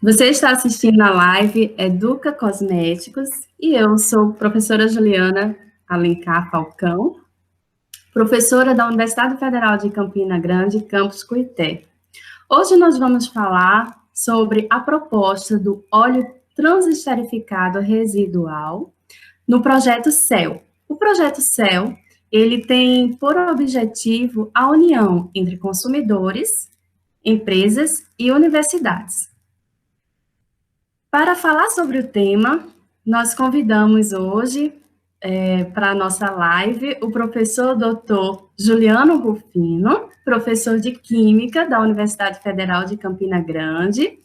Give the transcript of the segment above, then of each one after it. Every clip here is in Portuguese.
Você está assistindo a live Educa Cosméticos e eu sou professora Juliana Alencar Falcão, professora da Universidade Federal de Campina Grande, campus Cuité. Hoje nós vamos falar sobre a proposta do óleo transesterificado residual no projeto CEL. O projeto CEL, ele tem por objetivo a união entre consumidores, empresas e universidades. Para falar sobre o tema, nós convidamos hoje para a nossa live o professor Dr. Juliano Rufino, professor de Química da Universidade Federal de Campina Grande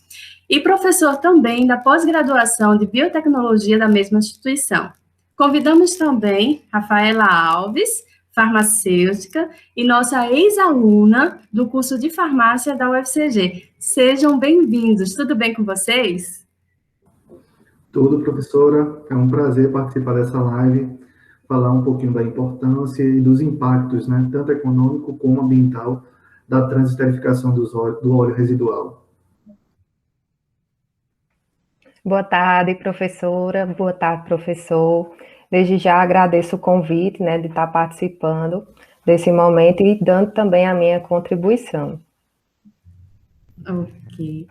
e professor também da pós-graduação de Biotecnologia da mesma instituição. Convidamos também Rafaela Alves, farmacêutica e nossa ex-aluna do curso de farmácia da UFCG. Sejam bem-vindos. Tudo bem com vocês? Tudo, professora. É um prazer participar dessa live, falar um pouquinho da importância e dos impactos, né, tanto econômico como ambiental, da transesterificação do óleo residual. Boa tarde, professora. Boa tarde, professor. Desde já agradeço o convite, né, de estar participando desse momento e dando também a minha contribuição. Ok.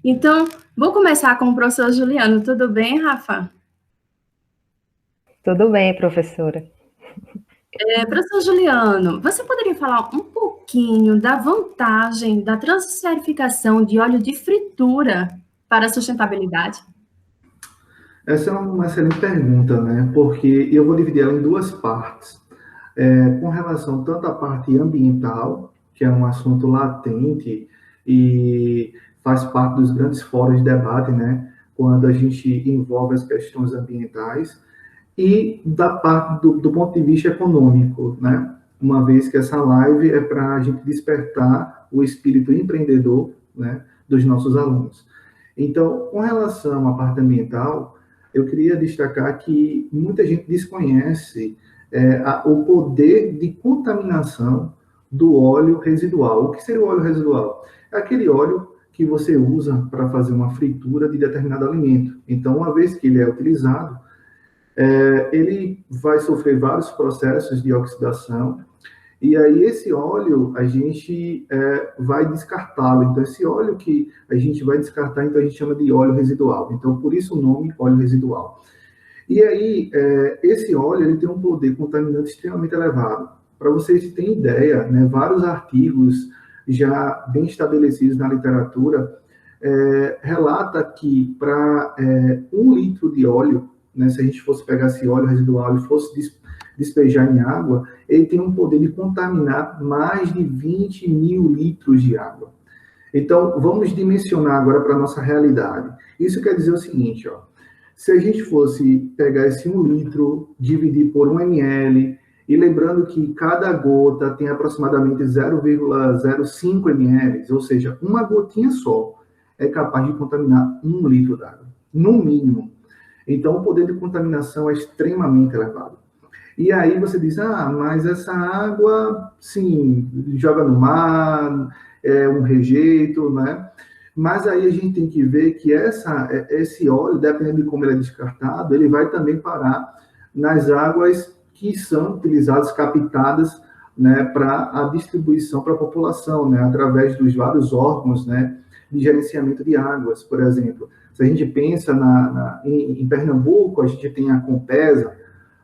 Então, vou começar com o professor Juliano. Tudo bem, Rafa? Tudo bem, professora. Professor Juliano, você poderia falar um pouquinho da vantagem da transesterificação de óleo de fritura para a sustentabilidade? Essa é uma excelente pergunta, né? Porque eu vou dividir ela em duas partes. Com relação tanto à parte ambiental, que é um assunto latente e faz parte dos grandes fóruns de debate, né? Quando a gente envolve as questões ambientais, e da parte do ponto de vista econômico, né? Uma vez que essa live é para a gente despertar o espírito empreendedor, né, dos nossos alunos. Então, com relação à parte ambiental, eu queria destacar que muita gente desconhece o poder de contaminação do óleo residual. O que seria o óleo residual? É aquele óleo que você usa para fazer uma fritura de determinado alimento. Então, uma vez que ele é utilizado, ele vai sofrer vários processos de oxidação, e aí esse óleo a gente vai descartá-lo. Então, esse óleo que a gente vai descartar, então a gente chama de óleo residual. Então, por isso o nome óleo residual. E aí, esse óleo ele tem um poder contaminante extremamente elevado. Para vocês terem ideia, né, vários artigos já bem estabelecidos na literatura relata que para 1 litro de óleo, né, se a gente fosse pegar esse óleo residual e fosse despejar em água, ele tem um poder de contaminar mais de 20 mil litros de água. Então, vamos dimensionar agora para a nossa realidade. Isso quer dizer o seguinte, ó, se a gente fosse pegar esse 1 litro, dividir por 1 ml, e lembrando que cada gota tem aproximadamente 0,05 ml, ou seja, uma gotinha só é capaz de contaminar 1 litro d'água, no mínimo. Então, o poder de contaminação é extremamente elevado. E aí você diz, mas essa água, sim, joga no mar, é um rejeito, né? Mas aí a gente tem que ver que esse óleo, dependendo de como ele é descartado, ele vai também parar nas águas que são utilizadas, captadas, né, para a distribuição para a população, né, através dos vários órgãos, né, de gerenciamento de águas, por exemplo. Se a gente pensa em Pernambuco, a gente tem a Compesa,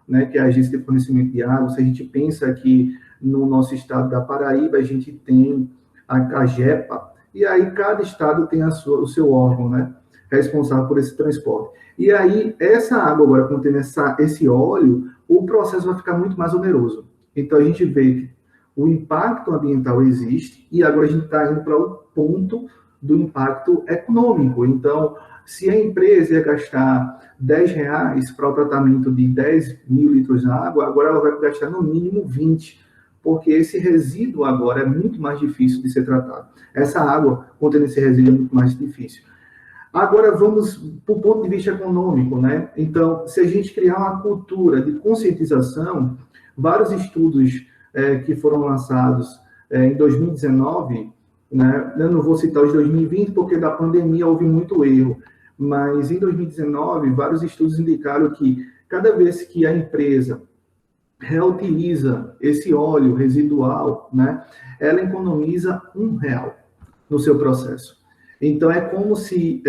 né, que é a Agência de Fornecimento de Água. Se a gente pensa aqui no nosso estado da Paraíba, a gente tem a CAGEPA, e aí cada estado tem o seu órgão, né, responsável por esse transporte. E aí, essa água agora contendo esse óleo, o processo vai ficar muito mais oneroso. Então, a gente vê que o impacto ambiental existe, e agora a gente está indo para o ponto do impacto econômico. Então, se a empresa ia gastar R$10 para o tratamento de 10 mil litros de água, agora ela vai gastar no mínimo 20, porque esse resíduo agora é muito mais difícil de ser tratado. Essa água contendo esse resíduo é muito mais difícil. Agora vamos para o ponto de vista econômico, né? Então, se a gente criar uma cultura de conscientização, vários estudos que foram lançados em 2019 né? Eu não vou citar os 2020, porque da pandemia houve muito erro, mas em 2019, vários estudos indicaram que cada vez que a empresa reutiliza esse óleo residual, né, ela economiza R$ 1 no seu processo. Então, é como se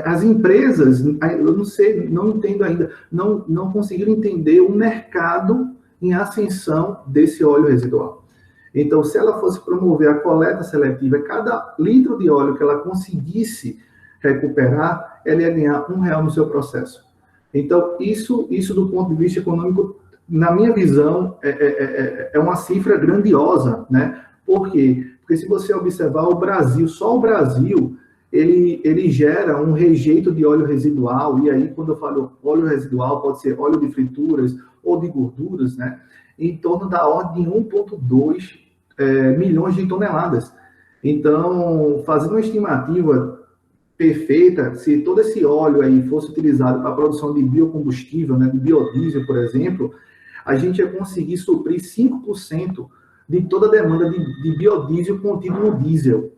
as empresas, eu não sei, não entendo ainda, não conseguiram entender o mercado em ascensão desse óleo residual. Então, se ela fosse promover a coleta seletiva, cada litro de óleo que ela conseguisse recuperar, ela ia ganhar R$ 1 no seu processo. Então, isso do ponto de vista econômico, na minha visão, é uma cifra grandiosa, né? Por quê? Porque se você observar o Brasil, só o Brasil, ele gera um rejeito de óleo residual, e aí quando eu falo óleo residual, pode ser óleo de frituras ou de gorduras, né? Em torno da ordem de 1,2 milhões de toneladas. Então, fazendo uma estimativa perfeita, se todo esse óleo aí fosse utilizado para a produção de biocombustível, né, de biodiesel, por exemplo, a gente ia conseguir suprir 5% de toda a demanda de biodiesel contido no diesel.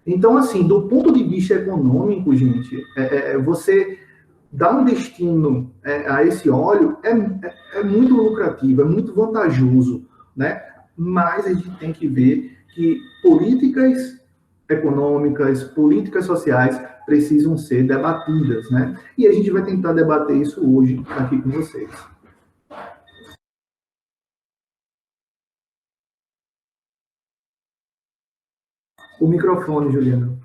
Então, assim, do ponto de vista econômico, gente, você dar um destino a esse óleo é muito lucrativo, é muito vantajoso, né? Mas a gente tem que ver que políticas econômicas, políticas sociais precisam ser debatidas, né? E a gente vai tentar debater isso hoje aqui com vocês. O microfone, Juliana.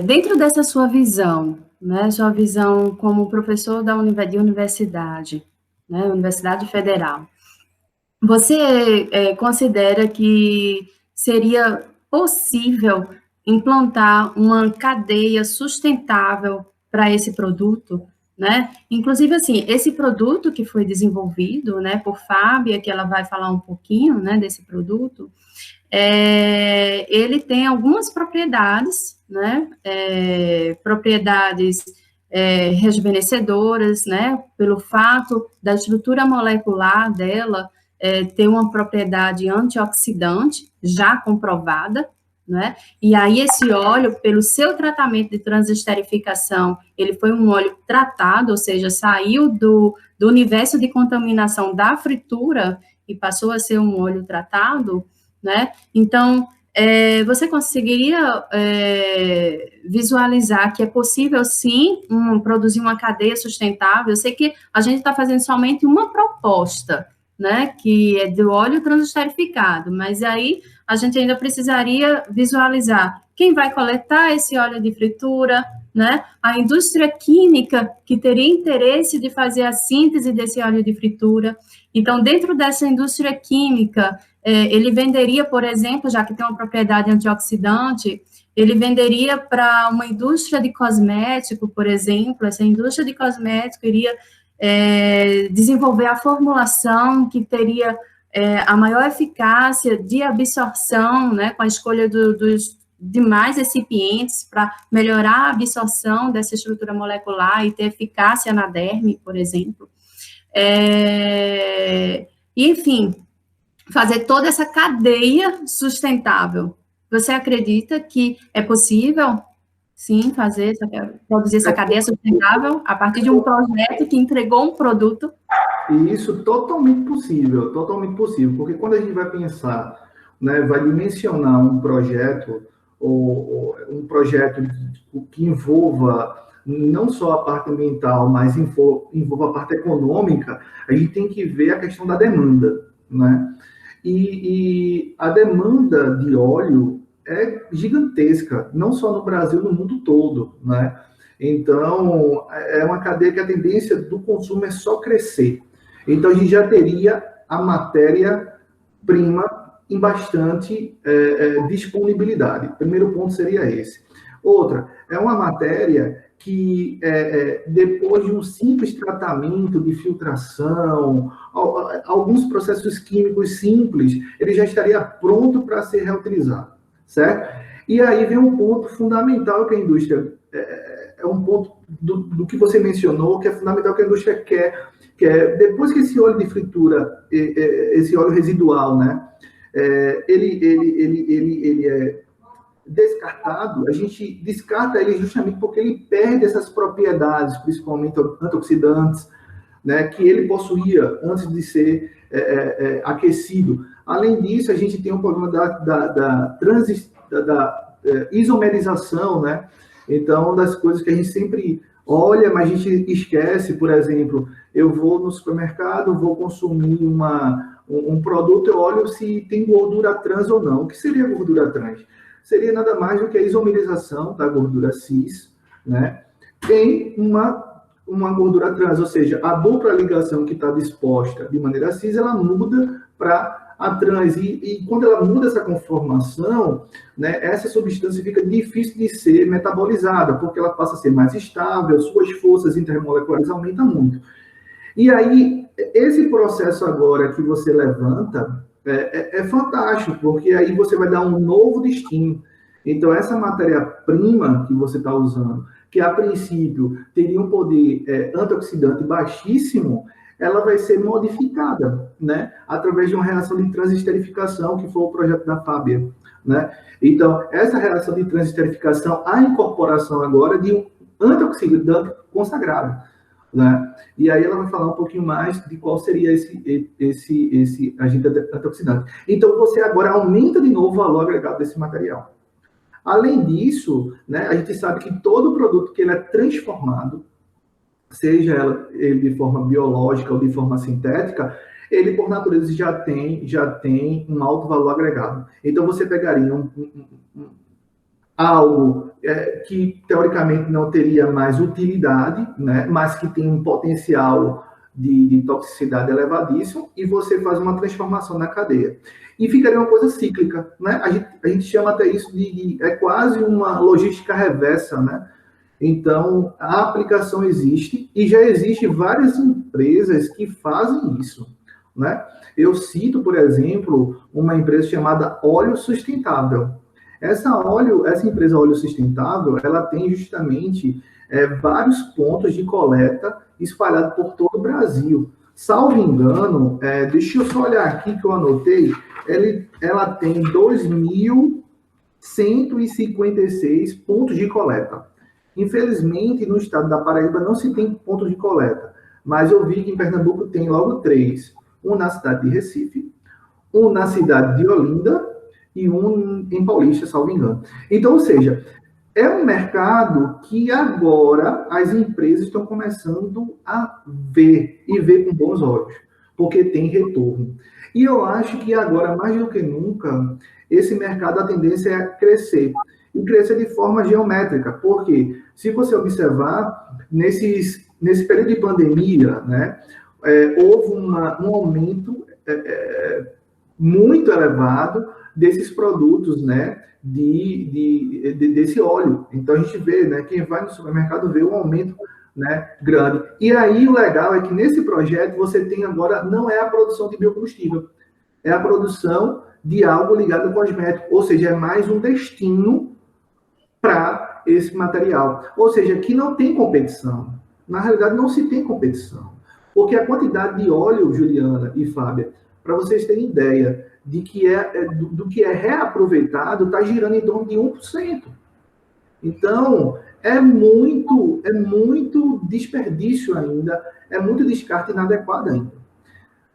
Dentro dessa sua visão, né, sua visão como professor de universidade, né, Universidade Federal, você considera que seria possível implantar uma cadeia sustentável para esse produto, né? Inclusive, assim, esse produto que foi desenvolvido, né, por Fábia, que ela vai falar um pouquinho, né, desse produto, ele tem algumas propriedades, né, propriedades rejuvenescedoras, né, pelo fato da estrutura molecular dela ter uma propriedade antioxidante já comprovada, né? E aí esse óleo, pelo seu tratamento de transesterificação, ele foi um óleo tratado, ou seja, saiu do universo de contaminação da fritura e passou a ser um óleo tratado, né? Então, você conseguiria visualizar que é possível, sim, produzir uma cadeia sustentável? Eu sei que a gente está fazendo somente uma proposta, né, que é do óleo transesterificado, mas aí a gente ainda precisaria visualizar quem vai coletar esse óleo de fritura, né, a indústria química que teria interesse de fazer a síntese desse óleo de fritura. Então, dentro dessa indústria química, ele venderia, por exemplo, já que tem uma propriedade antioxidante, ele venderia para uma indústria de cosmético, por exemplo, essa indústria de cosmético iria desenvolver a formulação que teria a maior eficácia de absorção, né, com a escolha dos demais recipientes para melhorar a absorção dessa estrutura molecular e ter eficácia na derme, por exemplo. Enfim, fazer toda essa cadeia sustentável. Você acredita que é possível, sim, produzir essa cadeia sustentável a partir de um projeto que entregou um produto? Isso totalmente possível, porque quando a gente vai pensar, né, vai dimensionar um projeto, ou um projeto que envolva não só a parte ambiental, mas envolva a parte econômica, a gente tem que ver a questão da demanda, né? E a demanda de óleo é gigantesca, não só no Brasil, no mundo todo, né? Então, é uma cadeia que a tendência do consumo é só crescer. Então, a gente já teria a matéria-prima em bastante disponibilidade. Primeiro ponto seria esse. Outra, é uma matéria que, depois de um simples tratamento de filtração, alguns processos químicos simples, ele já estaria pronto para ser reutilizado, certo? E aí vem um ponto fundamental que a indústria, um ponto do que você mencionou, que é fundamental que a indústria quer, que é, depois que esse óleo de fritura, esse óleo residual, né, ele é descartado, a gente descarta ele justamente porque ele perde essas propriedades, principalmente antioxidantes, né, que ele possuía antes de ser aquecido. Além disso, a gente tem um problema da isomerização, né? Então, uma das coisas que a gente sempre olha, mas a gente esquece, por exemplo, eu vou no supermercado, vou consumir um produto, eu olho se tem gordura trans ou não. O que seria gordura trans? Seria nada mais do que a isomerização da gordura cis, né, em uma gordura trans, ou seja, a dupla ligação que está disposta de maneira cis, ela muda para a trans, e quando ela muda essa conformação, né, essa substância fica difícil de ser metabolizada, porque ela passa a ser mais estável, suas forças intermoleculares aumentam muito. E aí, esse processo agora que você levanta é fantástico, porque aí você vai dar um novo destino. Então, essa matéria-prima que você está usando, que a princípio teria um poder antioxidante baixíssimo, ela vai ser modificada, né, através de uma reação de transesterificação, que foi o projeto da Fábia, né? Então, essa reação de transesterificação, a incorporação agora de um antioxidante consagrado, né? E aí ela vai falar um pouquinho mais de qual seria esse agente antioxidante. Então, você agora aumenta de novo o valor agregado desse material. Além disso, né, a gente sabe que todo produto que ele é transformado, seja ele de forma biológica ou de forma sintética, ele, por natureza, já tem um alto valor agregado. Então, você pegaria algo que, teoricamente, não teria mais utilidade, né, mas que tem um potencial de toxicidade elevadíssimo, e você faz uma transformação na cadeia. E ficaria uma coisa cíclica, né? A gente chama até isso é quase uma logística reversa, né? Então, a aplicação existe, e já existem várias empresas que fazem isso, né? Eu cito, por exemplo, uma empresa chamada Óleo Sustentável. Essa empresa Óleo Sustentável, ela tem justamente vários pontos de coleta espalhados por todo o Brasil. Salvo engano, deixa eu só olhar aqui que eu anotei, ela tem 2.156 pontos de coleta. Infelizmente, no estado da Paraíba não se tem ponto de coleta, mas eu vi que em Pernambuco tem logo 3. Um na cidade de Recife, um na cidade de Olinda e um em Paulista, salvo engano. Então, ou seja, é um mercado que agora as empresas estão começando a ver, e ver com bons olhos, porque tem retorno. E eu acho que agora, mais do que nunca, esse mercado, a tendência é crescer. E crescer de forma geométrica, porque se você observar, nesse período de pandemia, né, houve um aumento muito elevado desses produtos, né, desse óleo. Então, a gente vê, né, quem vai no supermercado vê um aumento, né, grande. E aí, o legal é que nesse projeto você tem agora, não é a produção de biocombustível, é a produção de algo ligado ao cosmético, ou seja, é mais um destino para esse material. Ou seja, que não tem competição. Na realidade, não se tem competição. Porque a quantidade de óleo, Juliana e Fábia, para vocês terem ideia de que do que é reaproveitado, está girando em torno de 1%. Então, é muito desperdício ainda, é muito descarte inadequado ainda.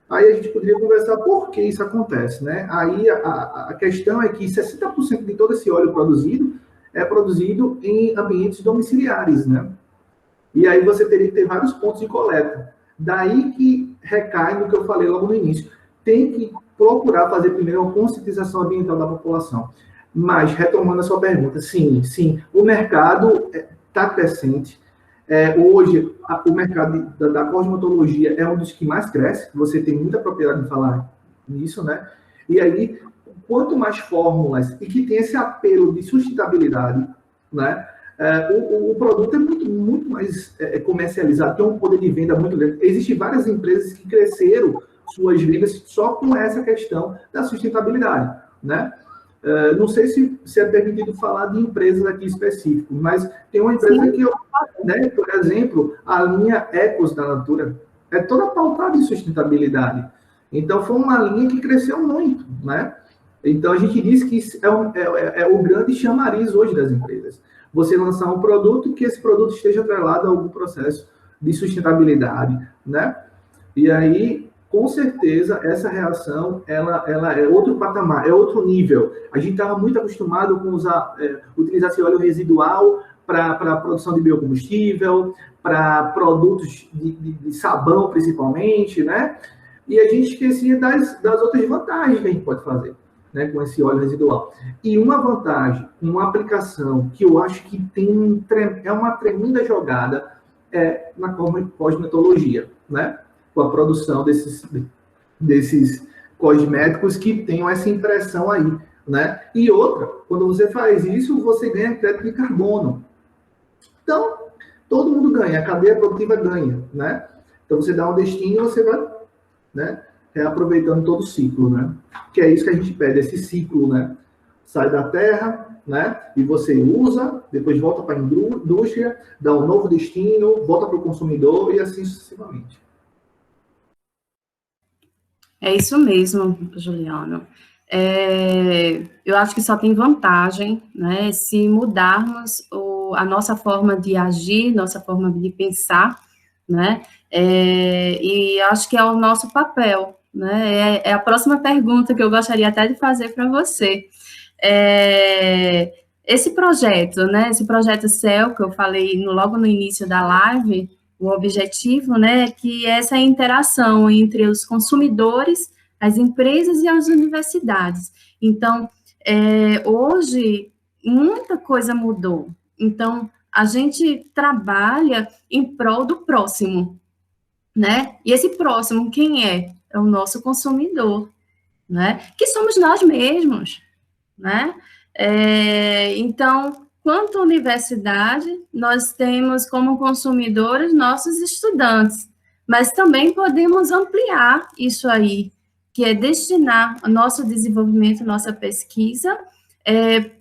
Aí a gente poderia conversar por que isso acontece, né? Aí a questão é que 60% de todo esse óleo produzido é produzido em ambientes domiciliares, né? E aí você teria que ter vários pontos de coleta. Daí que recai no que eu falei logo no início. Tem que procurar fazer primeiro uma conscientização ambiental da população. Mas, retomando a sua pergunta, sim, o mercado está crescente. Hoje, o mercado da cosmetologia é um dos que mais cresce. Você tem muita propriedade de falar nisso, né? E aí, quanto mais fórmulas e que tem esse apelo de sustentabilidade, né? O produto é muito mais comercializado, tem um poder de venda muito grande. Existem várias empresas que cresceram suas vendas só com essa questão da sustentabilidade, né? Não sei se é permitido falar de empresas aqui específicas, mas tem uma empresa que, né, por exemplo, a linha Ecos da Natura é toda pautada em sustentabilidade. Então, foi uma linha que cresceu muito, né? Então, a gente diz que isso é o grande chamariz hoje das empresas. Você lançar um produto e que esse produto esteja atrelado a algum processo de sustentabilidade, né? E aí, com certeza, essa reação, ela é outro patamar, é outro nível. A gente estava muito acostumado com utilizar esse óleo residual para a produção de biocombustível, para produtos de sabão, principalmente, né? E a gente esquecia das outras vantagens que a gente pode fazer, né, com esse óleo residual. E uma vantagem, uma aplicação que eu acho que é uma tremenda jogada na cosmetologia, né? Com a produção desses cosméticos que tenham essa impressão aí, né? E outra, quando você faz isso, você ganha crédito de carbono. Então, todo mundo ganha, a cadeia produtiva ganha, né? Então, você dá um destino e você vai, né, reaproveitando todo o ciclo, né? Que é isso que a gente pede, esse ciclo, né? Sai da terra, né? E você usa, depois volta para a indústria, dá um novo destino, volta para o consumidor e assim sucessivamente. É isso mesmo, Juliano. Eu acho que só tem vantagem, né, se mudarmos a nossa forma de agir, nossa forma de pensar, né, e acho que é o nosso papel, né, é a próxima pergunta que eu gostaria até de fazer para você. Esse projeto, né, esse projeto CEL, que eu falei logo no início da live, o objetivo, né, é que essa interação entre os consumidores, as empresas e as universidades. Então, hoje, muita coisa mudou. Então, a gente trabalha em prol do próximo, né? E esse próximo, quem é? É o nosso consumidor, né? Que somos nós mesmos, né? Então, quanto à universidade, nós temos como consumidores nossos estudantes, mas também podemos ampliar isso aí, que é destinar o nosso desenvolvimento, nossa pesquisa,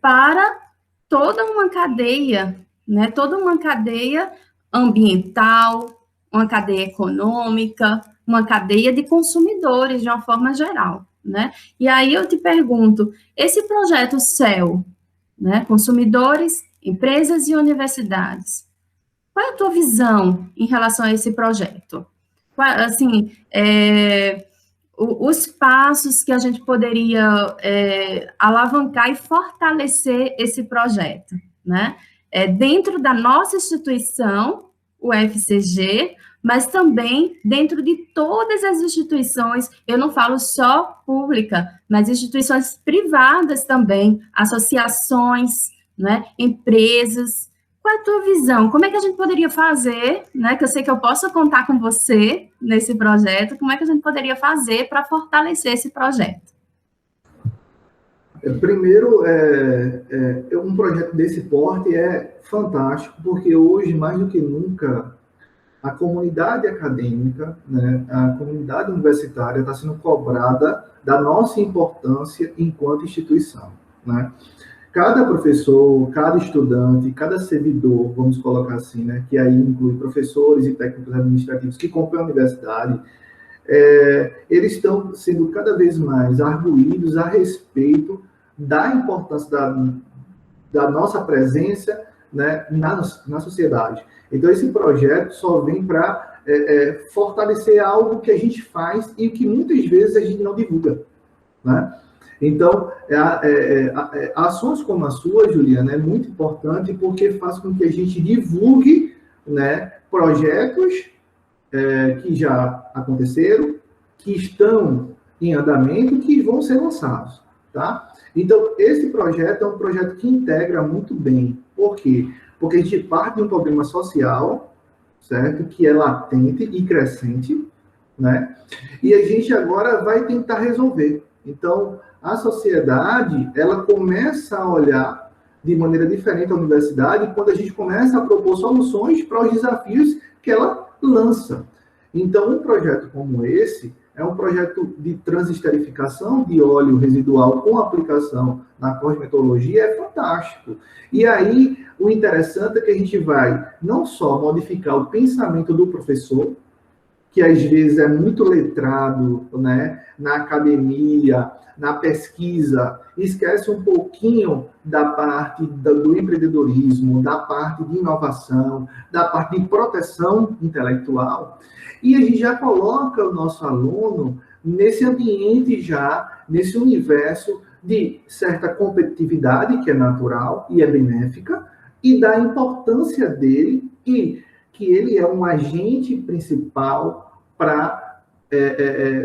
para toda uma cadeia, né? Toda uma cadeia ambiental, uma cadeia econômica, uma cadeia de consumidores, de uma forma geral, né? E aí eu te pergunto, esse projeto CEL, né, consumidores, empresas e universidades, qual é a tua visão em relação a esse projeto? Assim, os passos que a gente poderia alavancar e fortalecer esse projeto, né? Dentro da nossa instituição, o FCG, mas também dentro de todas as instituições, eu não falo só pública, mas instituições privadas também, associações, né, empresas. Qual é a tua visão? Como é que a gente poderia fazer, né, que eu sei que eu posso contar com você nesse projeto, como é que a gente poderia fazer para fortalecer esse projeto? Primeiro, um projeto desse porte é fantástico, porque hoje, mais do que nunca, a comunidade acadêmica, né, a comunidade universitária está sendo cobrada da nossa importância enquanto instituição, né? Cada professor, cada estudante, cada servidor, vamos colocar assim, né, que aí inclui professores e técnicos administrativos que compõem a universidade, eles estão sendo cada vez mais arguídos a respeito da importância da nossa presença, né, na sociedade. Então, esse projeto só vem para fortalecer algo que a gente faz e que muitas vezes a gente não divulga, né? Então, ações como a sua, Juliana, é muito importante porque faz com que a gente divulgue, né, projetos que já aconteceram, que estão em andamento, que vão ser lançados, tá? Então, esse projeto é um projeto que integra muito bem. Por quê? Porque a gente parte de um problema social, certo? Que é latente e crescente, né? E a gente agora vai tentar resolver. Então, a sociedade, ela começa a olhar de maneira diferente a universidade quando a gente começa a propor soluções para os desafios que ela lança. Então, um projeto como esse é um projeto de transesterificação de óleo residual com aplicação na cosmetologia, é fantástico. E aí, o interessante é que a gente vai não só modificar o pensamento do professor, que às vezes é muito letrado, né, na academia, na pesquisa, esquece um pouquinho da parte do empreendedorismo, da parte de inovação, da parte de proteção intelectual, e a gente já coloca o nosso aluno nesse ambiente já, nesse universo de certa competitividade, que é natural e é benéfica, e da importância dele, e que ele é um agente principal para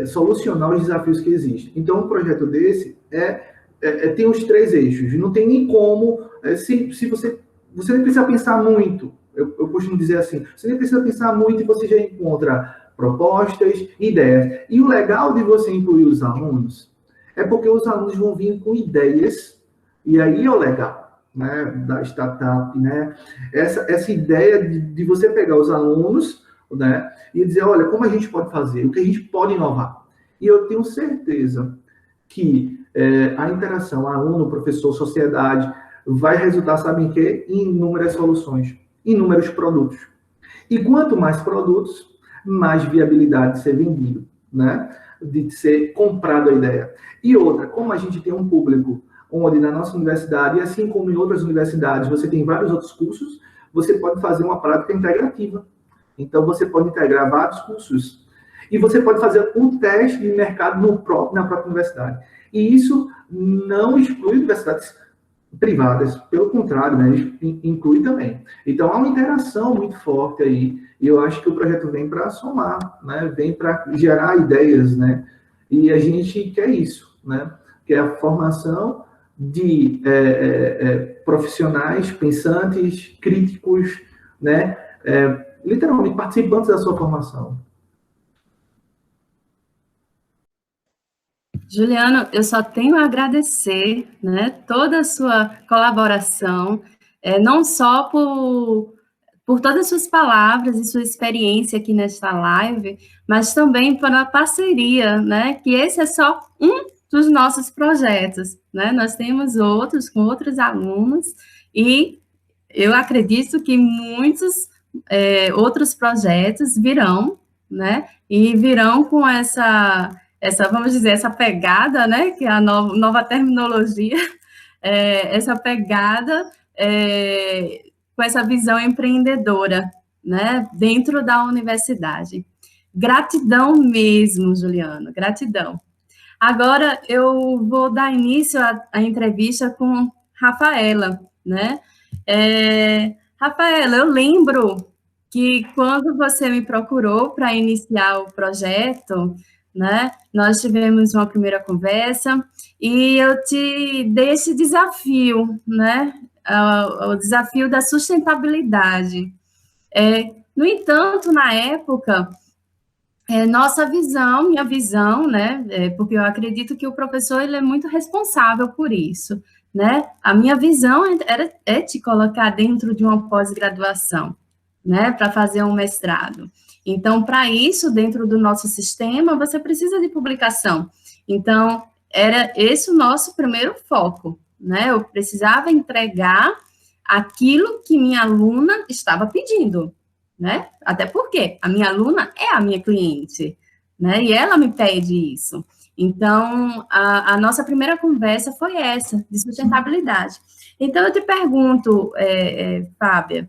solucionar os desafios que existem. Então, um projeto desse tem os 3 eixos. Não tem nem como, se você nem precisa pensar muito. Eu costumo dizer assim, você nem precisa pensar muito e você já encontra propostas, ideias. E o legal de você incluir os alunos é porque os alunos vão vir com ideias, e aí é o legal, né, da startup, né? Essa ideia de você pegar os alunos, né, e dizer, olha, como a gente pode fazer, o que a gente pode inovar. E eu tenho certeza que a interação aluno, professor, sociedade, vai resultar, sabe em quê? Em inúmeras soluções, inúmeros produtos. E quanto mais produtos, mais viabilidade de ser vendido, né? De ser comprado a ideia. E outra, como a gente tem um público onde na nossa universidade, e assim como em outras universidades, você tem vários outros cursos, você pode fazer uma prática integrativa. Então, você pode integrar vários cursos. E você pode fazer um teste de mercado na própria universidade. E isso não exclui universidades privadas, pelo contrário, né, inclui também. Então, há uma interação muito forte aí, e eu acho que o projeto vem para somar, né, vem para gerar ideias, né, e a gente quer isso, né, que é a formação de profissionais, pensantes, críticos, né, literalmente participantes da sua formação. Juliano, eu só tenho a agradecer, né, toda a sua colaboração, não só por todas as suas palavras e sua experiência aqui nesta live, mas também pela parceria, né, que esse é só um dos nossos projetos, né, nós temos outros com outros alunos, e eu acredito que muitos outros projetos virão, né, e virão com vamos dizer, essa pegada, né, que é a nova terminologia, essa pegada com essa visão empreendedora, né, dentro da universidade. Gratidão mesmo, Juliano, gratidão. Agora eu vou dar início à entrevista com Rafaela, né? Rafaela, eu lembro que quando você me procurou para iniciar o projeto, né, nós tivemos uma primeira conversa e eu te dei esse desafio, né, o desafio da sustentabilidade. No entanto, na época, nossa visão, minha visão, né, porque eu acredito que o professor ele é muito responsável por isso, né, a minha visão é te colocar dentro de uma pós-graduação, né, para fazer um mestrado. Então, para isso, dentro do nosso sistema, você precisa de publicação. Então, era esse o nosso primeiro foco, né, eu precisava entregar aquilo que minha aluna estava pedindo, né? Até porque a minha aluna é a minha cliente, né? E ela me pede isso. Então, a nossa primeira conversa foi essa, de sustentabilidade. Então, eu te pergunto, Fábia,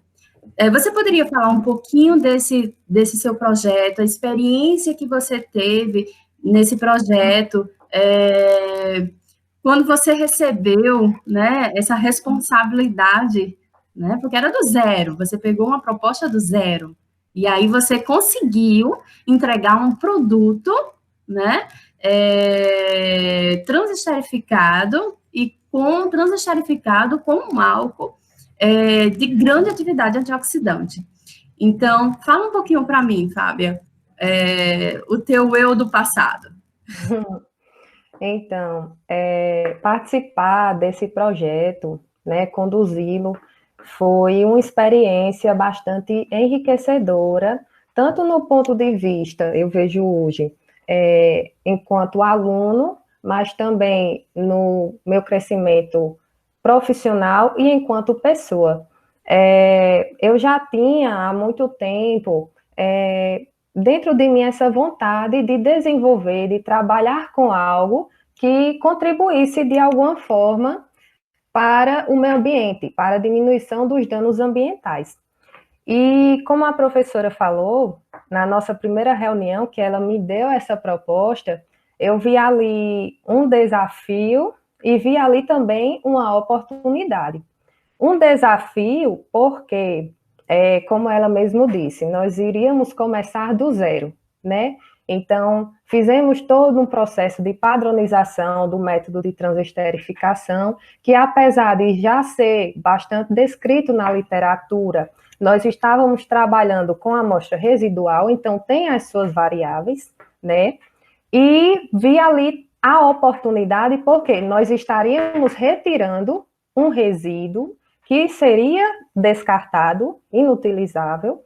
você poderia falar um pouquinho desse seu projeto, a experiência que você teve nesse projeto, quando você recebeu, né, essa responsabilidade, né, porque era do zero, você pegou uma proposta do zero, e aí você conseguiu entregar um produto, né, transesterificado com um álcool de grande atividade antioxidante. Então, fala um pouquinho para mim, Fábia, o teu eu do passado. Então, participar desse projeto, né, conduzi-lo, foi uma experiência bastante enriquecedora, tanto no ponto de vista, eu vejo hoje, enquanto aluno, mas também no meu crescimento profissional e enquanto pessoa. Eu já tinha há muito tempo dentro de mim essa vontade de desenvolver, de trabalhar com algo que contribuísse de alguma forma para o meio ambiente, para a diminuição dos danos ambientais. E como a professora falou, na nossa primeira reunião, que ela me deu essa proposta, eu vi ali um desafio e vi ali também uma oportunidade. Um desafio porque, como ela mesmo disse, nós iríamos começar do zero, né? Então, fizemos todo um processo de padronização do método de transesterificação, que apesar de já ser bastante descrito na literatura, nós estávamos trabalhando com amostra residual, então tem as suas variáveis, né? E vi ali a oportunidade, porque nós estaríamos retirando um resíduo que seria descartado, inutilizável,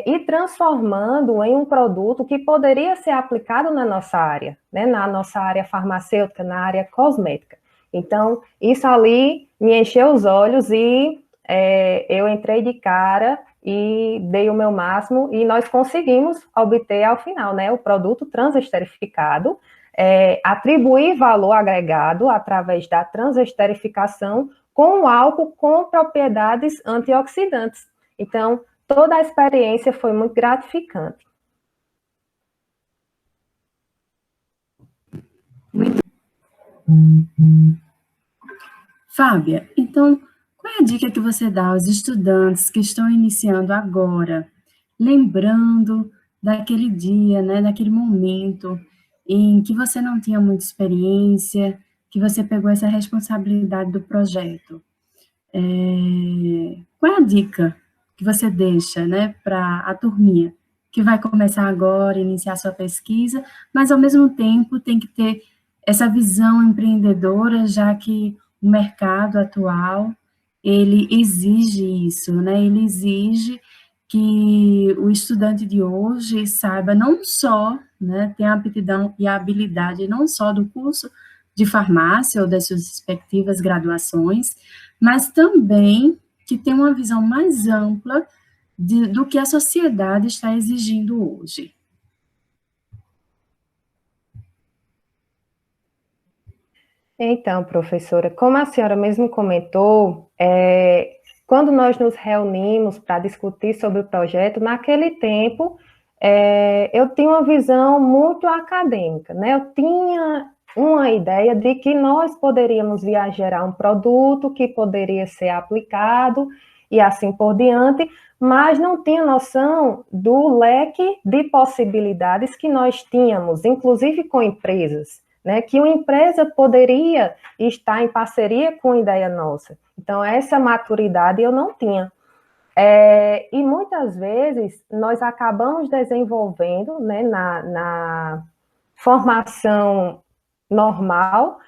e transformando em um produto que poderia ser aplicado na nossa área, né, na nossa área farmacêutica, na área cosmética. Então, isso ali me encheu os olhos e eu entrei de cara e dei o meu máximo e nós conseguimos obter ao final, né, o produto transesterificado, atribuir valor agregado através da transesterificação com um álcool com propriedades antioxidantes. Então, toda a experiência foi muito gratificante. Fábia, então, qual é a dica que você dá aos estudantes que estão iniciando agora, lembrando daquele dia, né, daquele momento em que você não tinha muita experiência, que você pegou essa responsabilidade do projeto? Qual é a dica que você deixa, né, para a turminha que vai começar agora, iniciar sua pesquisa, mas ao mesmo tempo tem que ter essa visão empreendedora, já que o mercado atual, ele exige isso, né? Ele exige que o estudante de hoje saiba não só, né, ter a aptidão e a habilidade não só do curso de farmácia ou das suas respectivas graduações, mas também que tem uma visão mais ampla do que a sociedade está exigindo hoje. Então, professora, como a senhora mesmo comentou, quando nós nos reunimos para discutir sobre o projeto, naquele tempo, eu tinha uma visão muito acadêmica, né? Eu tinha uma ideia de que nós poderíamos gerar um produto que poderia ser aplicado e assim por diante, mas não tinha noção do leque de possibilidades que nós tínhamos, inclusive com empresas, né, que uma empresa poderia estar em parceria com a ideia nossa. Então, essa maturidade eu não tinha. E muitas vezes nós acabamos desenvolvendo, né, na formação normal,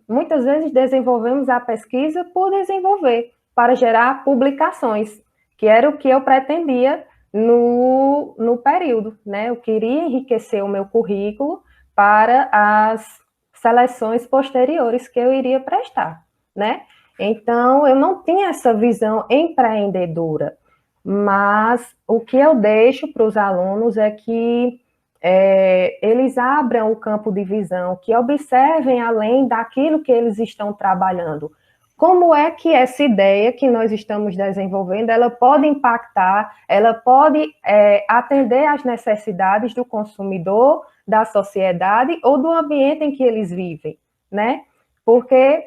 muitas vezes desenvolvemos a pesquisa por desenvolver, para gerar publicações, que era o que eu pretendia no período, né? Eu queria enriquecer o meu currículo para as seleções posteriores que eu iria prestar, né? Então, eu não tinha essa visão empreendedora, mas o que eu deixo para os alunos é que eles abram o campo de visão, que observem além daquilo que eles estão trabalhando. Como é que essa ideia que nós estamos desenvolvendo, ela pode impactar, ela pode atender às necessidades do consumidor, da sociedade ou do ambiente em que eles vivem, né? Porque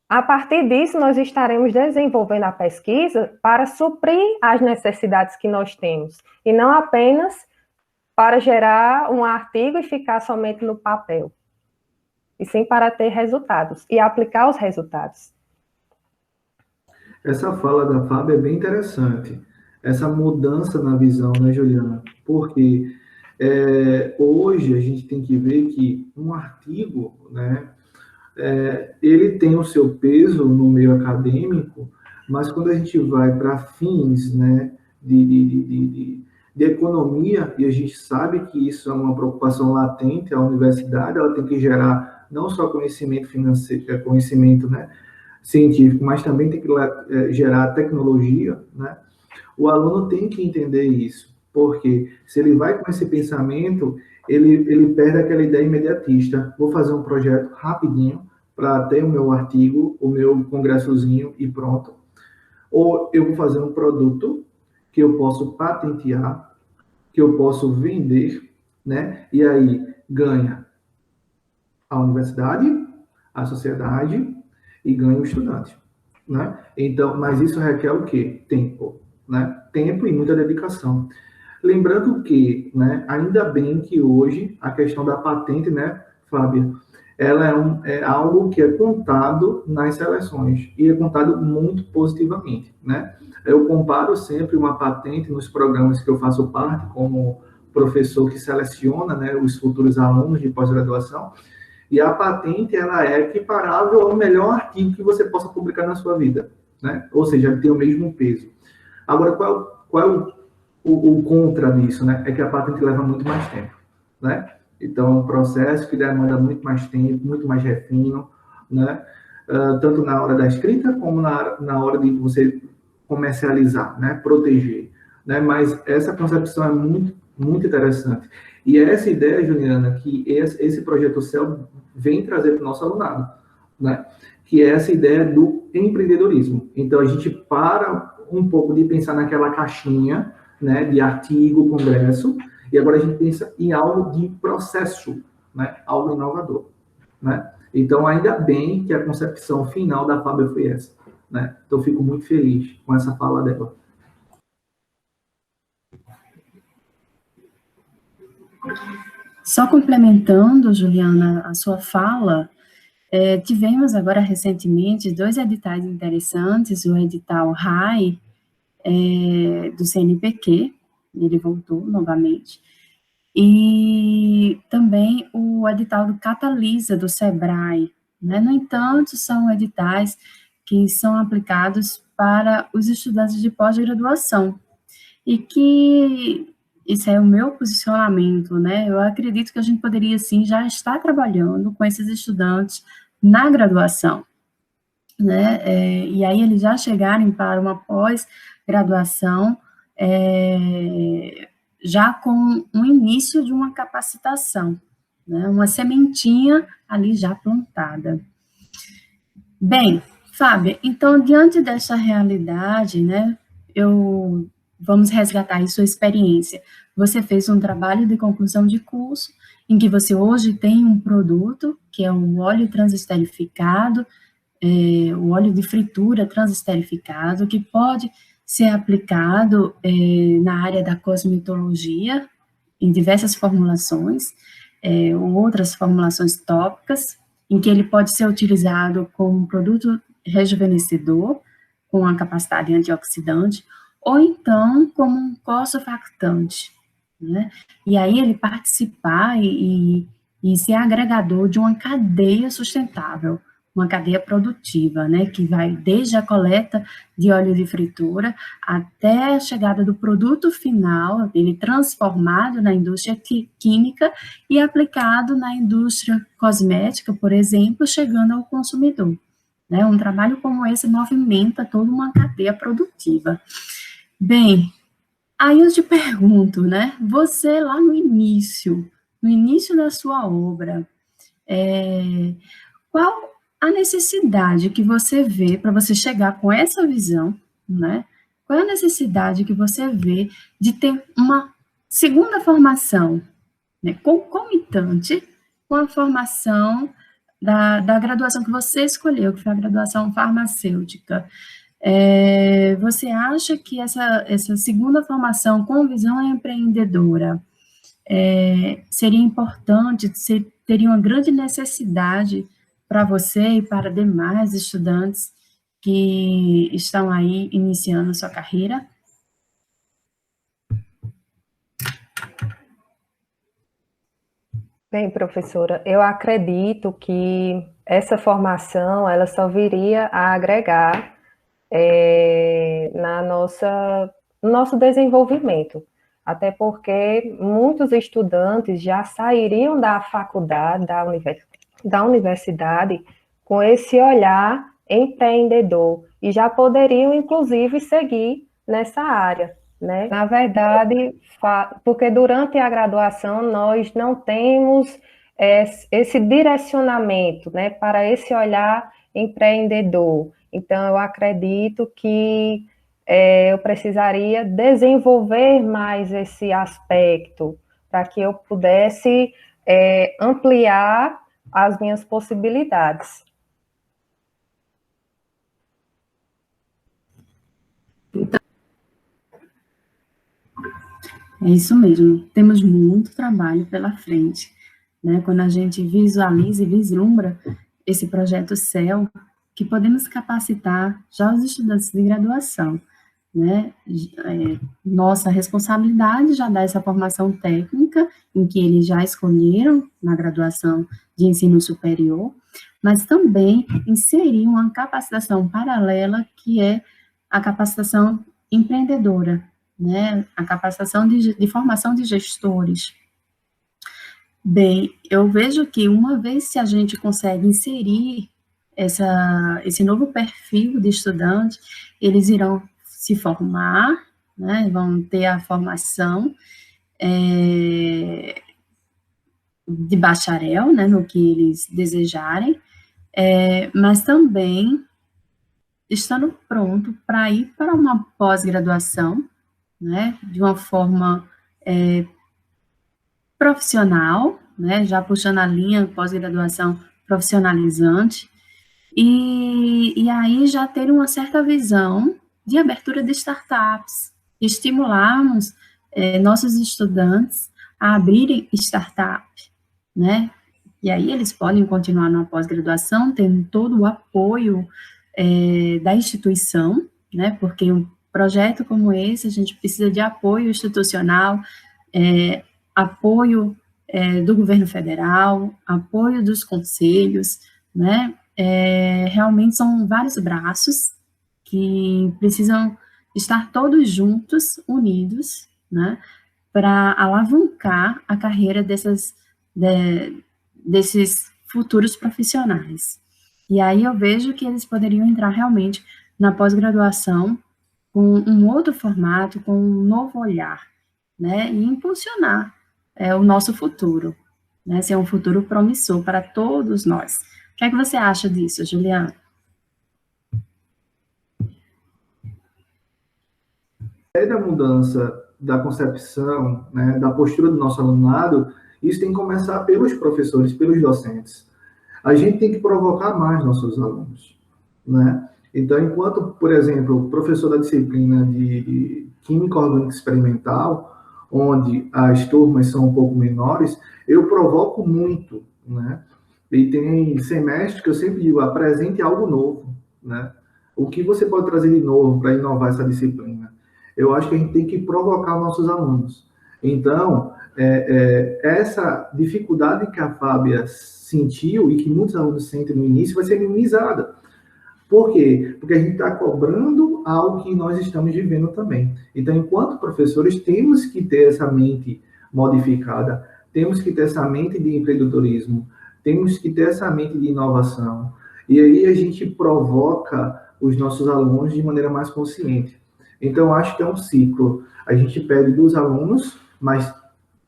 a partir disso nós estaremos desenvolvendo a pesquisa para suprir as necessidades que nós temos, e não apenas para gerar um artigo e ficar somente no papel, e sim para ter resultados e aplicar os resultados. Essa fala da Fábio é bem interessante, essa mudança na visão, né, Juliana? Porque hoje a gente tem que ver que um artigo, né, ele tem o seu peso no meio acadêmico, mas quando a gente vai para fins, né, de economia, e a gente sabe que isso é uma preocupação latente, a universidade ela tem que gerar não só conhecimento financeiro, conhecimento, né, científico, mas também tem que gerar tecnologia, né? O aluno tem que entender isso. Porque se ele vai com esse pensamento, ele perde aquela ideia imediatista. Vou fazer um projeto rapidinho para ter o meu artigo, o meu congressozinho e pronto. Ou eu vou fazer um produto que eu posso patentear, que eu posso vender, né? E aí ganha a universidade, a sociedade e ganha o estudante, né? Então, mas isso requer o quê? Tempo, né? Tempo e muita dedicação. Lembrando que, né, ainda bem que hoje a questão da patente, né, Fábio, ela é algo que é contado nas seleções e é contado muito positivamente, né? Eu comparo sempre uma patente nos programas que eu faço parte como professor que seleciona, né, os futuros alunos de pós-graduação, e a patente ela é equiparável ao melhor artigo que você possa publicar na sua vida, né? Ou seja, tem o mesmo peso. Agora, qual é o contra disso, né? É que a patente leva muito mais tempo, né? Então, é um processo que demanda muito mais tempo, muito mais refino, né? Tanto na hora da escrita, como na hora de você comercializar, né? Proteger, né? Mas essa concepção é muito, muito interessante. E é essa ideia, Juliana, que esse projeto CEL vem trazer para o nosso alunado, né? Que é essa ideia do empreendedorismo. Então, a gente para um pouco de pensar naquela caixinha, né, de artigo, congresso, e agora a gente pensa em algo de processo, né, algo inovador, né? Então, ainda bem que a concepção final da Fábio foi essa, né? Então, eu fico muito feliz com essa fala dela. Só complementando, Juliana, a sua fala, tivemos agora recentemente 2 editais interessantes, o edital RAI, do CNPq, ele voltou novamente, e também o edital do Catalisa, do SEBRAE, né? No entanto, são editais que são aplicados para os estudantes de pós-graduação, e que, isso é o meu posicionamento, né? Eu acredito que a gente poderia, sim, já estar trabalhando com esses estudantes na graduação, né? E aí eles já chegarem para uma pós-graduação, já com o início de uma capacitação, né? Uma sementinha ali já plantada. Bem, Fábia, então, diante dessa realidade, né, vamos resgatar aí sua experiência. Você fez um trabalho de conclusão de curso, em que você hoje tem um produto, que é o óleo transesterificado, o óleo de fritura transesterificado, que pode ser aplicado na área da cosmetologia, em diversas formulações, ou outras formulações tópicas, em que ele pode ser utilizado como produto rejuvenescedor, com a capacidade antioxidante, ou então como um coçofactante, né? E aí ele participar e ser agregador de uma cadeia sustentável, uma cadeia produtiva, né, que vai desde a coleta de óleo de fritura até a chegada do produto final, ele transformado na indústria química e aplicado na indústria cosmética, por exemplo, chegando ao consumidor. Né? Um trabalho como esse movimenta toda uma cadeia produtiva. Bem, aí eu te pergunto, né, você lá no início da sua obra, qual a necessidade que você vê para você chegar com essa visão, né? Qual é a necessidade que você vê de ter uma segunda formação, né, concomitante com a formação da graduação que você escolheu, que foi a graduação farmacêutica? Você acha que essa segunda formação com visão empreendedora seria importante, teria uma grande necessidade para você e para demais estudantes que estão aí iniciando sua carreira? Bem, professora, eu acredito que essa formação ela só viria a agregar no nosso desenvolvimento, até porque muitos estudantes já sairiam da faculdade, da universidade, com esse olhar empreendedor, e já poderiam, inclusive, seguir nessa área, né? Na verdade, porque durante a graduação nós não temos esse direcionamento, né, para esse olhar empreendedor. Então, eu acredito que eu precisaria desenvolver mais esse aspecto para que eu pudesse ampliar as minhas possibilidades. É isso mesmo, temos muito trabalho pela frente, né? Quando a gente visualiza e vislumbra esse projeto CEL, que podemos capacitar já os estudantes de graduação, né? Nossa responsabilidade já dá essa formação técnica, em que eles já escolheram na graduação de ensino superior, mas também inserir uma capacitação paralela, que é a capacitação empreendedora, né, a capacitação de formação de gestores. Bem, eu vejo que uma vez que a gente consegue inserir esse novo perfil de estudante, eles irão se formar, né, vão ter a formação de bacharel, né, no que eles desejarem, mas também estando pronto para ir para uma pós-graduação, né, de uma forma profissional, né, já puxando a linha pós-graduação profissionalizante, e aí já ter uma certa visão de abertura de startups, estimularmos nossos estudantes a abrirem startup, né, e aí eles podem continuar na pós-graduação, tendo todo o apoio da instituição, né, porque um projeto como esse, a gente precisa de apoio institucional, apoio do governo federal, apoio dos conselhos, né, realmente são vários braços que precisam estar todos juntos, unidos, né, para alavancar a carreira desses futuros profissionais. E aí eu vejo que eles poderiam entrar realmente na pós-graduação com um outro formato, com um novo olhar, né, e impulsionar o nosso futuro, né, ser um futuro promissor para todos nós. O que é que você acha disso, Juliana? Da mudança da concepção, né, da postura do nosso alunado, isso tem que começar pelos professores, pelos docentes. A gente tem que provocar mais nossos alunos, né? Então, enquanto, por exemplo, professor da disciplina de Química Orgânica Experimental, onde as turmas são um pouco menores, eu provoco muito, né? E tem semestre que eu sempre digo, apresente algo novo, né? O que você pode trazer de novo para inovar essa disciplina? Eu acho que a gente tem que provocar nossos alunos. Então, essa dificuldade que a Fábia sentiu e que muitos alunos sentem no início vai ser minimizada. Por quê? Porque a gente está cobrando algo que nós estamos vivendo também. Então, enquanto professores, temos que ter essa mente modificada, temos que ter essa mente de empreendedorismo, temos que ter essa mente de inovação. E aí a gente provoca os nossos alunos de maneira mais consciente. Então, acho que é um ciclo. A gente pede dos alunos, mas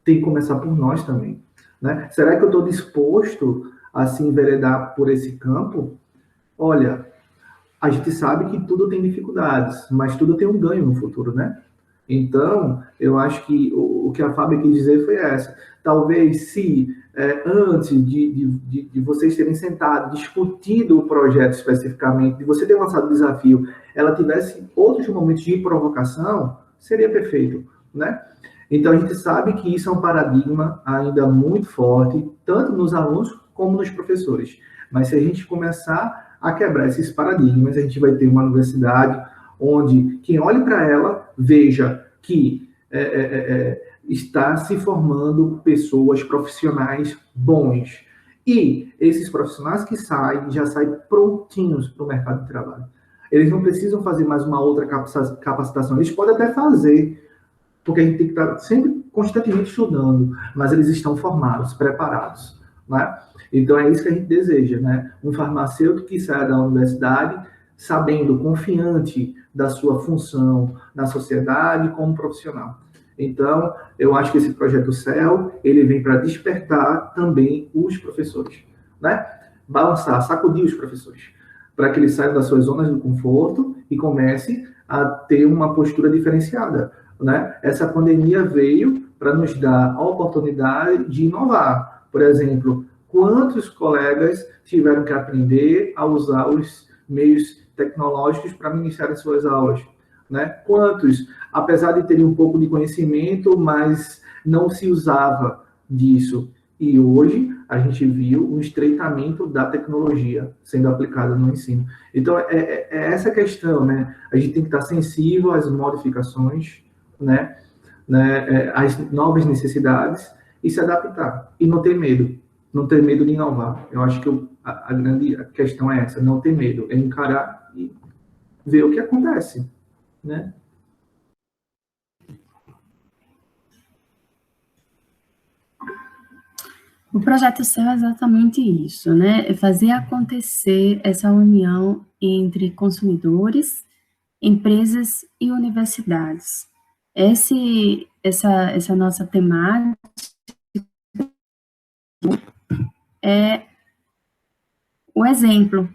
tem que começar por nós também, né? Será que eu estou disposto a se enveredar por esse campo? Olha, a gente sabe que tudo tem dificuldades, mas tudo tem um ganho no futuro, né? Então, eu acho que o que a Fábio quis dizer foi essa. Talvez se antes de vocês terem sentado, discutido o projeto especificamente, de você ter lançado o desafio, ela tivesse outros momentos de provocação, seria perfeito, né? Então, a gente sabe que isso é um paradigma ainda muito forte, tanto nos alunos como nos professores. Mas se a gente começar a quebrar esses paradigmas, a gente vai ter uma universidade onde quem olhe para ela veja que está se formando pessoas profissionais bons. E esses profissionais que saem, já saem prontinhos para o mercado de trabalho. Eles não precisam fazer mais uma outra capacitação. Eles podem até fazer, porque a gente tem que estar sempre constantemente estudando, mas eles estão formados, preparados, né? Então é isso que a gente deseja, né? Um farmacêutico que saia da universidade sabendo, confiante da sua função na sociedade como profissional. Então, eu acho que esse projeto CEL, ele vem para despertar também os professores, né? Balançar, sacudir os professores, para que eles saiam das suas zonas de conforto e comecem a ter uma postura diferenciada, né? Essa pandemia veio para nos dar a oportunidade de inovar. Por exemplo, quantos colegas tiveram que aprender a usar os meios tecnológicos para ministrar suas aulas, né? Quantos, apesar de terem um pouco de conhecimento, mas não se usava disso. E hoje a gente viu um estreitamento da tecnologia sendo aplicada no ensino. Então, é essa questão, né? A gente tem que estar sensível às modificações, né? Às novas necessidades e se adaptar. E não ter medo. Não ter medo de inovar. Eu acho que a grande questão é essa, não ter medo. É encarar e ver o que acontece, né? O projeto CEL é exatamente isso, né? É fazer acontecer essa união entre consumidores, empresas e universidades. Essa nossa temática é o exemplo,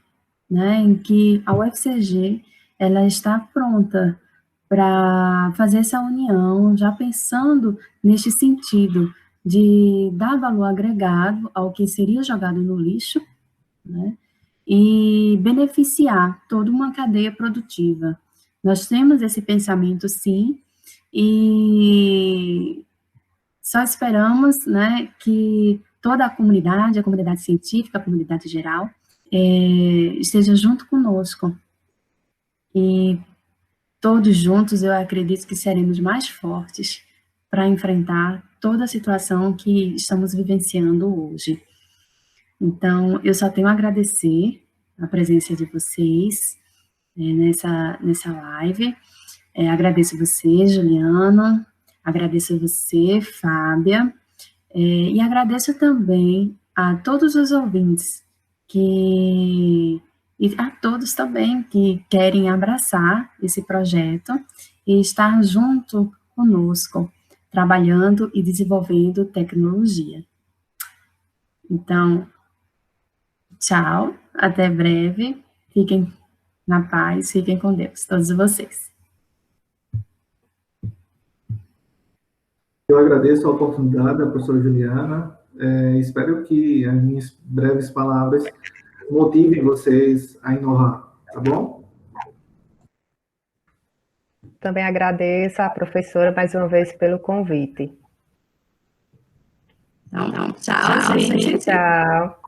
né, em que a UFCG ela está pronta para fazer essa união, já pensando neste sentido de dar valor agregado ao que seria jogado no lixo, né, e beneficiar toda uma cadeia produtiva. Nós temos esse pensamento, sim, e só esperamos, né, que toda a comunidade científica, a comunidade geral, esteja junto conosco. E todos juntos, eu acredito que seremos mais fortes para enfrentar toda a situação que estamos vivenciando hoje. Então, eu só tenho a agradecer a presença de vocês nessa live. Agradeço você, Juliana, agradeço você, Fábia, e agradeço também a todos os ouvintes e a todos também que querem abraçar esse projeto e estar junto conosco, trabalhando e desenvolvendo tecnologia. Então, tchau, até breve, fiquem na paz, fiquem com Deus, todos vocês. Eu agradeço a oportunidade da professora Juliana, espero que as minhas breves palavras motivem vocês a inovar, tá bom? Também agradeço à professora mais uma vez pelo convite. Então, tchau, gente. Tchau.